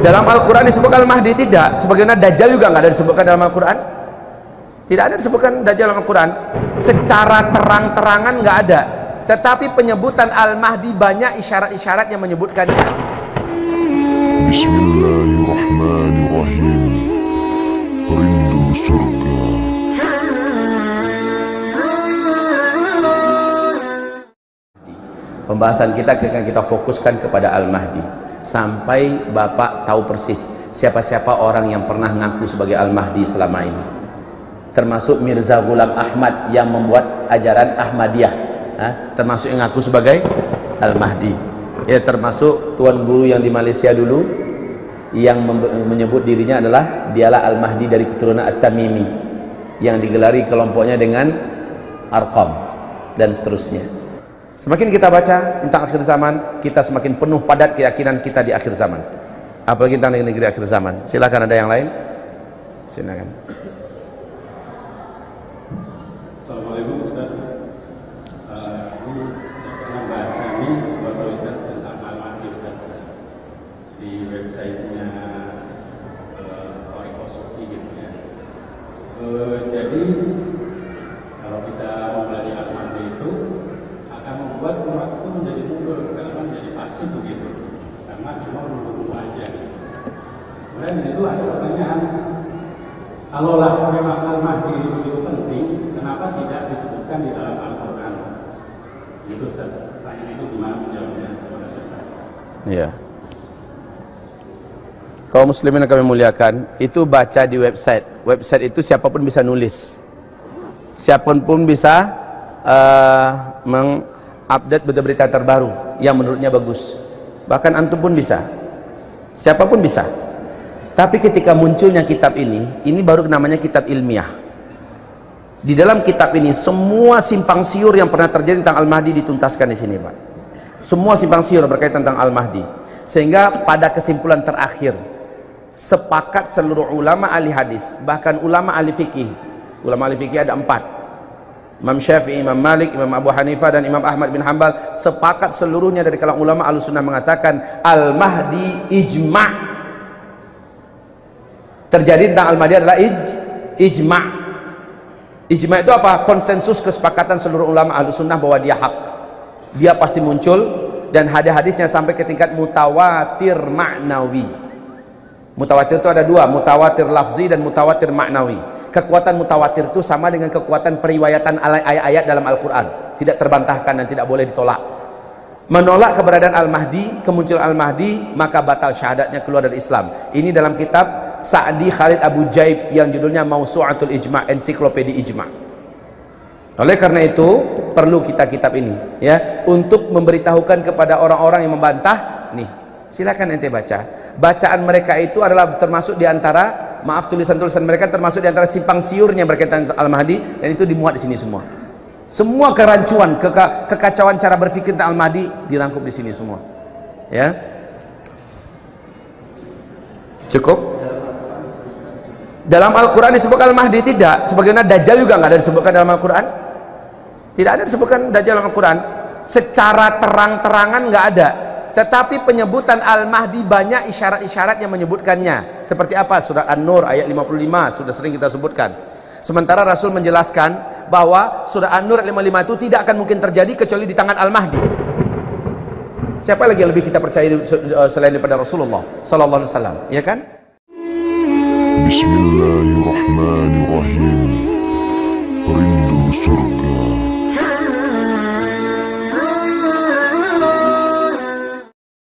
Dalam Al-Quran disebutkan Al-Mahdi? Tidak. Sebagaimana Dajjal juga nggak ada disebutkan dalam Al-Quran. Tidak ada disebutkan Dajjal dalam Al-Quran. Secara terang-terangan nggak ada. Tetapi penyebutan Al-Mahdi banyak isyarat-isyarat yang menyebutkannya. Bismillahirrahmanirrahim. Rindu surga. Pembahasan kita akan kita fokuskan kepada Al-Mahdi sampai Bapak tahu persis siapa-siapa orang yang pernah ngaku sebagai Al-Mahdi selama ini, termasuk Mirza Ghulam Ahmad yang membuat ajaran Ahmadiyah, termasuk yang ngaku sebagai Al-Mahdi, ya, termasuk tuan guru yang di Malaysia dulu yang menyebut dirinya adalah dialah Al-Mahdi dari keturunan At-Tamimi yang digelari kelompoknya dengan Arqam dan seterusnya. Semakin kita baca tentang akhir zaman, kita semakin penuh padat keyakinan kita di akhir zaman. Apalagi tentang negeri akhir zaman. Silakan, ada yang lain? Silakan. Assalamualaikum Ustaz. Ini saya pernah baca nih sebuah tulisan tentang Al-Mahdi Ustaz di websitenya Thariqah Sufi gitu ya. Jadi kalau kita mau belajar Al-Mahdi itu akan membuat umat itu menjadi mundur, karena menjadi pasif begitu, karena cuma menunggu aja. Kemudian di situ ada pertanyaan, kalaulah memang Al-Mahdi itu penting, kenapa tidak disebutkan di dalam Al-Quran? Gitu Ustaz. Pertanyaan itu gimana menjawabnya? Terima kasih Ustaz. Iya. Kaum muslimin yang kami muliakan, itu baca di website. Website itu siapapun bisa nulis, siapapun bisa mengupdate berita-berita terbaru yang menurutnya bagus. Bahkan antum pun bisa, siapapun bisa. Tapi ketika munculnya kitab ini baru namanya kitab ilmiah. Di dalam kitab ini semua simpang siur yang pernah terjadi tentang Al-Mahdi dituntaskan di sini, Pak. Semua simpang siur berkaitan tentang Al-Mahdi. Sehingga pada kesimpulan terakhir sepakat seluruh ulama ahli hadis, bahkan ulama ahli fikih. Ulama ahli fikih ada 4. Imam Syafi'i, Imam Malik, Imam Abu Hanifah dan Imam Ahmad bin Hanbal sepakat seluruhnya dari kalangan ulama Ahlussunnah mengatakan Al-Mahdi ijma'. Terjadi tentang Al-Mahdi adalah ijma'. Ijma' itu apa? Konsensus kesepakatan seluruh ulama Ahlussunnah bahwa dia hak. Dia pasti muncul, dan hadis-hadisnya sampai ke tingkat mutawatir ma'nawi. Mutawatir itu ada 2, mutawatir lafzi dan mutawatir ma'nawi. Kekuatan mutawatir itu sama dengan kekuatan periwayatan ayat-ayat dalam Al-Quran, tidak terbantahkan dan tidak boleh ditolak. Menolak keberadaan Al-Mahdi, kemunculan Al-Mahdi, maka batal syahadatnya, keluar dari Islam. Ini dalam kitab Sa'di Khalid Abu Jaib yang judulnya Mausu'atul Ijma', ensiklopedi Ijma'. Oleh karena itu perlu kita kitab ini, ya, untuk memberitahukan kepada orang-orang yang membantah. Nih, silakan ente baca. Bacaan mereka itu adalah termasuk diantara, maaf, tulisan-tulisan mereka termasuk di antara simpang siurnya berkaitan Al-Mahdi, dan itu dimuat di sini semua. Semua kerancuan, kekacauan cara berpikir tentang Al-Mahdi dirangkup di sini semua. Ya. Cukup? Dalam Al-Quran disebutkan Al-Mahdi? Tidak. Sebagaimana Dajjal juga nggak ada disebutkan dalam Al-Quran. Tidak ada disebutkan Dajjal dalam Al-Quran. Secara terang-terangan nggak ada. Tetapi penyebutan Al-Mahdi banyak isyarat-isyarat yang menyebutkannya. Seperti apa? Surat An-Nur ayat 55 sudah sering kita sebutkan. Sementara Rasul menjelaskan bahwa surah An-Nur ayat 55 itu tidak akan mungkin terjadi kecuali di tangan Al-Mahdi. Siapa lagi yang lebih kita percaya selain daripada Rasulullah sallallahu alaihi wasallam, ya kan? Bismillahirrahmanirrahim.